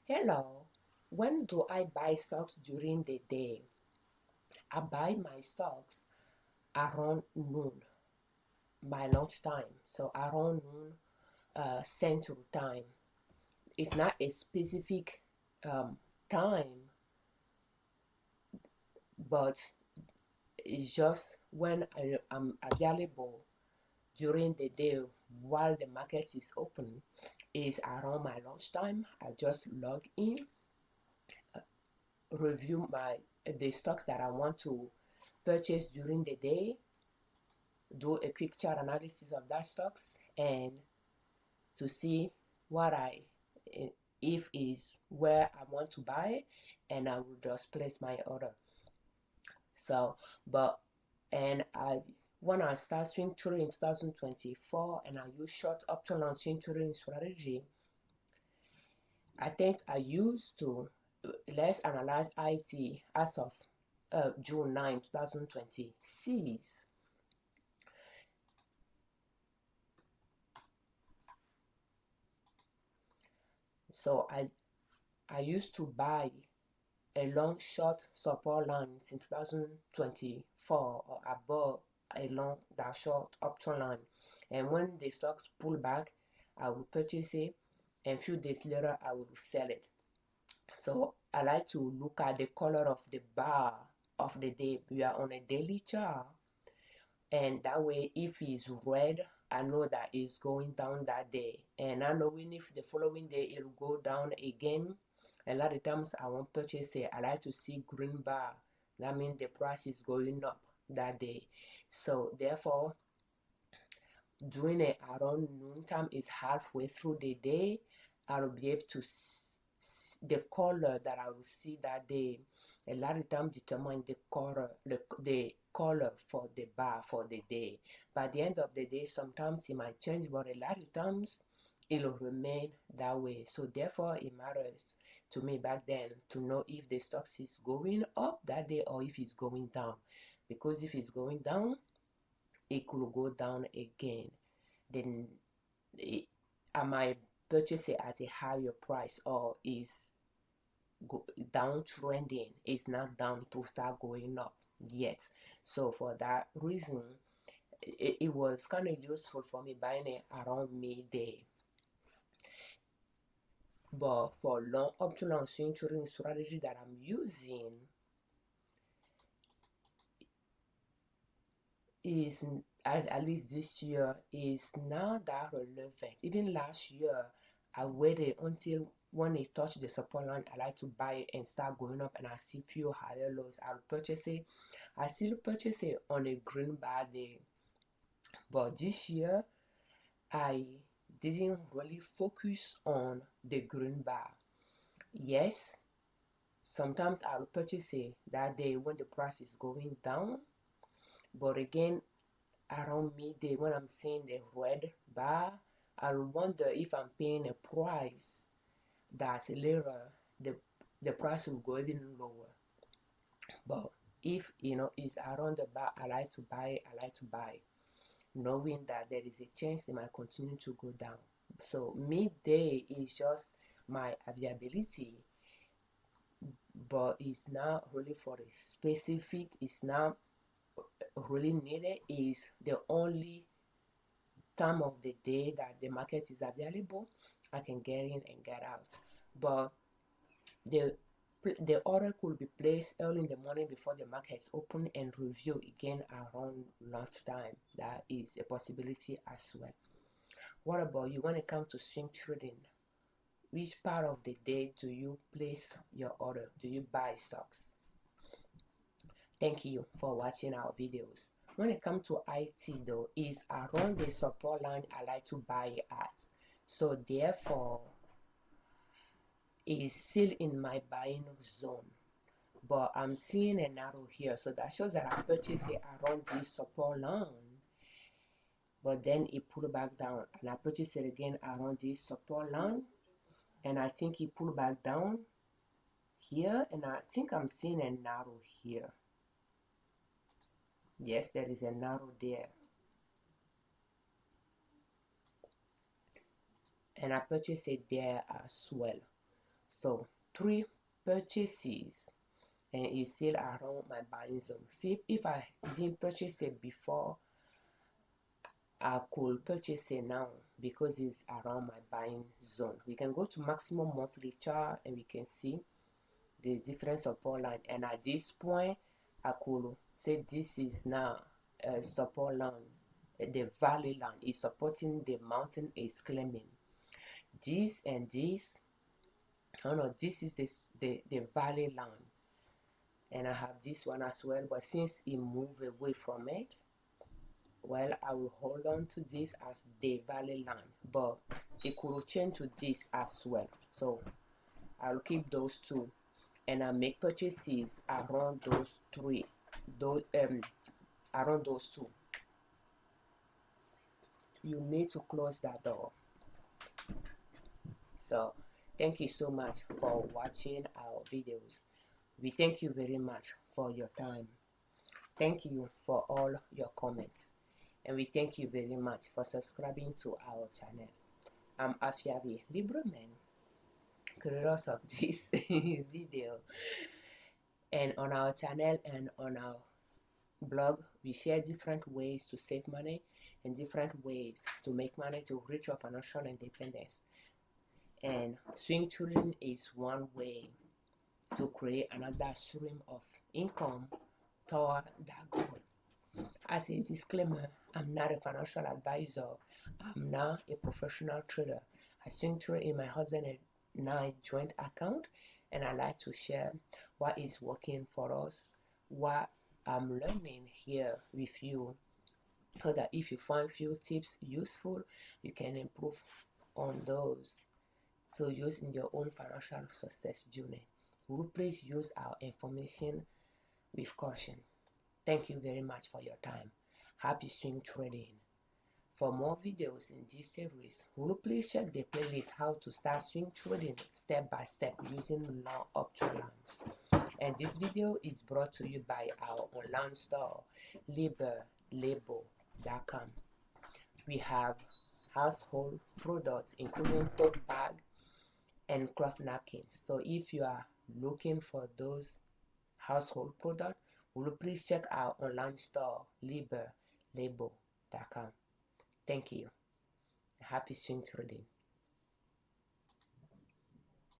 Hello. When do I buy stocks during the day? I buy my stocks around noon, my lunch time. So around noon, Central Time. It's not a specific um, time, but it's just when I'm available during the day while the market is open. Is around my lunchtime. I just log in, review the stocks that I want to purchase during the day, do a quick chart analysis of that stocks, and to see what if is where I want to buy, and I will just place my order. So but and I when I start swing trading in 2024 and I use short option on swing trading strategy, I think I used to let's analyze IT as of June 9 2026. So I used to buy a long short support line since 2024 or above a long that short option line, and when the stocks pull back I will purchase it, and few days later I will sell it. So I like to look at the color of the bar of the day. We are on a daily chart, and that way if it's red I know that it's going down that day, and I know even if the following day it'll go down again. A lot of times I won't purchase it. I like to see green bar. That means the price is going up that day. So therefore, doing it around noon time is halfway through the day. I'll be able to the color that I will see that day. A lot of times determine the color for the bar for the day. By the end of the day, sometimes it might change, but a lot of times it'll remain that way. So therefore, it matters to me back then to know if the stocks is going up that day or if it's going down. Because if it's going down, it could go down again. Then I might purchase it at a higher price, or is downtrending. It's not down to start going up yet. So for that reason, it was kind of useful for me buying it around midday. But for long option on swing trading strategy that I'm using is at least this year is not that relevant. Even last year I waited until when it touched the support line. I like to buy it and start going up, and I see few higher lows, I'll purchase it. I still purchase it on a green bar day. But this year I didn't really focus on the green bar. Yes, sometimes I'll purchase it that day when the price is going down, but again around midday when I'm seeing the red bar, I'll wonder if I'm paying a price that's later the price will go even lower. But if it's around the bar, I like to buy knowing that there is a chance it might continue to go down. So midday is just my availability, but it's not really for a specific, it's not really needed. Is the only time of the day that the market is available. I can get in and get out. But the the order could be placed early in the morning before the markets open and review again around lunchtime. That is a possibility as well. What about you when it comes to swing trading? Which part of the day do you place your order? Do you buy stocks? Thank you for watching our videos. When it comes to IT though, is around the support line I like to buy at. So therefore, it is still in my buying zone. But I'm seeing an arrow here, so that shows that I purchased it around this support line. But then it pulled back down, and I purchased it again around this support line, and I think it pulled back down here, and I think I'm seeing an arrow here. Yes, there is an arrow there. And I purchased it there as well. So 3 purchases and it's still around my buying zone. See, if I didn't purchase it before, I could purchase it now because it's around my buying zone. We can go to maximum monthly chart and we can see the different support line, and at this point I could say this is now a support line. The valley line is supporting the mountain is claiming this, and this, oh no, this is the valley line, and I have this one as well, but since it moved away from it, well, I will hold on to this as the valley line, but it could change to this as well, so I'll keep those two, and I make purchases around those three, those around those two. You need to close that door. So thank you so much for watching our videos. We thank you very much for your time. Thank you for all your comments, and we thank you very much for subscribing to our channel. I'm Afiavi Liberman, creator of this video, and on our channel and on our blog we share different ways to save money and different ways to make money to reach your financial independence, and swing trading is one way to create another stream of income toward that goal. As a disclaimer, I'm not a financial advisor. I'm not a professional trader. I swing trade in my husband and I joint account, and I like to share what is working for us, what I'm learning here with you, so that if you find few tips useful, you can improve on those to use in your own financial success journey. We will please use our information with caution. Thank you very much for your time. Happy swing trading. For more videos in this series, will you please check the playlist how to start swing trading step by step using long uptrend lines. And this video is brought to you by our online store, Liberman.com. We have household products including tote bag and cloth napkins. So if you are looking for those household products, will you please check our online store, Liberman.com. Thank you. Happy swing trading.